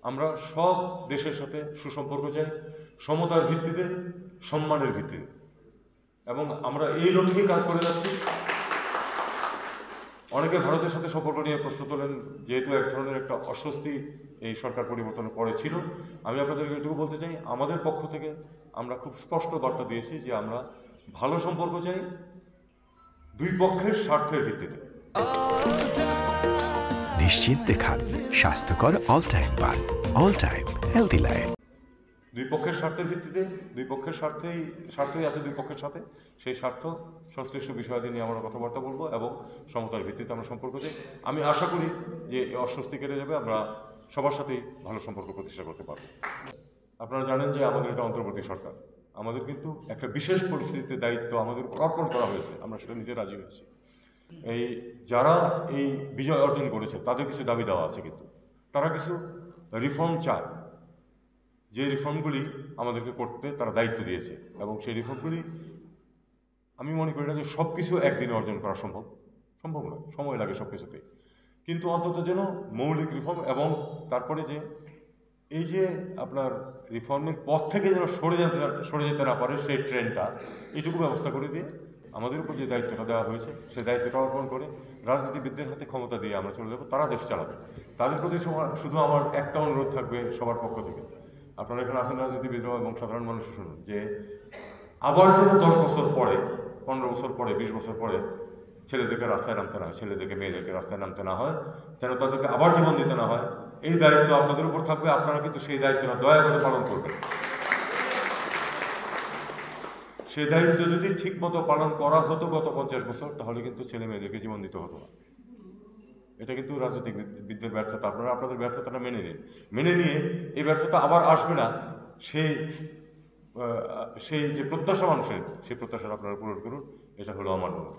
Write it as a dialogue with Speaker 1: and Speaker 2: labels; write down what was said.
Speaker 1: আমরা সব দেশের সাথে সুসম্পর্ক চাই, সমতার ভিত্তিতে, সম্মানের ভিত্তিতে, এবং আমরা এই লক্ষ্যেই কাজ করে যাচ্ছি। অনেকে ভারতের সাথে সম্পর্ক নিয়ে প্রশ্ন তোলেন, যেহেতু এক ধরনের একটা অস্বস্তি এই সরকার পরিবর্তনের পরে ছিল। আমি আপনাদেরকে এটুকু বলতে চাই, আমাদের পক্ষ থেকে আমরা খুব স্পষ্ট বার্তা দিয়েছি যে আমরা ভালো সম্পর্ক চাই, দুই পক্ষের স্বার্থের ভিত্তিতে।
Speaker 2: নিশ্চিন্তে খান স্বাস্থ্যকর অল টাইম পান, অল টাইম হেলদি লাইফ।
Speaker 1: দুই পক্ষের স্বার্থের ভিত্তিতে, দুই পক্ষের স্বার্থই আছে দুই পক্ষের সাথে, সেই স্বার্থ সংশ্লিষ্ট বিষয়াদি নিয়ে আমরা কথাবার্তা বলবো এবং সমতার ভিত্তিতে আমরা সম্পর্ক চাই। আমি আশা করি যে এই অস্বস্তি কেটে যাবে, আমরা সবার সাথেই ভালো সম্পর্ক প্রতিষ্ঠা করতে পারব। আপনারা জানেন যে আমাদের এটা অন্তর্বর্তী সরকার, আমাদের কিন্তু একটা বিশেষ পরিস্থিতিতে দায়িত্ব আমাদের অর্পণ করা হয়েছে, আমরা সেটা নিতে রাজি হয়েছি। এই যারা এই বিজয় অর্জন করেছে তাদের কিছু দাবি দেওয়া আছে, কিন্তু তারা কিছু রিফর্ম চায়, যে রিফর্মগুলি আমাদেরকে করতে তারা দায়িত্ব দিয়েছে, এবং সেই রিফর্মগুলি আমি মনে করি না যে সব কিছু একদিনে অর্জন করা সম্ভব নয়, সময় লাগে সব কিছুতেই। কিন্তু অন্তত যেন মৌলিক রিফর্ম, এবং তারপরে যে এই যে আপনার রিফর্মের পথ থেকে যেন সরে যেতে না পারে সেই ট্রেনটা, এইটুকু ব্যবস্থা করে দিয়ে আমাদের উপর যে দায়িত্বটা দেওয়া হয়েছে সেই দায়িত্বটা অর্পণ করে রাজনীতিবিদদের হাতে ক্ষমতা দিয়ে আমরা চলে যাবো, তারা দেশ চালাবে। তাদের প্রতি শুধু আমার একটা অনুরোধ থাকবে সবার পক্ষ থেকে, আপনারা এখানে আছেন রাজনীতিবিদরা এবং সাধারণ মানুষ শুনুন, যে আবার যেন 10 বছর পরে, 15 বছর পরে, 20 বছর পরে ছেলেদেরকে রাস্তায় নামতে না হয়, ছেলেদেরকে মেয়েদেরকে রাস্তায় নামতে না হয়, যেন তাদেরকে আবার জীবন দিতে না হয়, এই দায়িত্ব আপনাদের উপর থাকবে। আপনারা কিন্তু সেই দায়িত্বটা দয়া করে পালন করবেন। সেই দায়িত্ব যদি ঠিক মতো পালন করা হতো গত 50 বছর, তাহলে কিন্তু ছেলে মেয়েদেরকে জীবন দিতে হতো না। এটা কিন্তু রাজনীতিবিদদের ব্যর্থতা। আপনারা আপনাদের ব্যর্থতাটা মেনে নিন, মেনে নিয়ে এই ব্যর্থতা আবার আসবে না সেই যে প্রত্যাশা মানুষের, সেই প্রত্যাশাটা আপনারা পূরণ করুন। এটা হলো আমার অনুরোধ।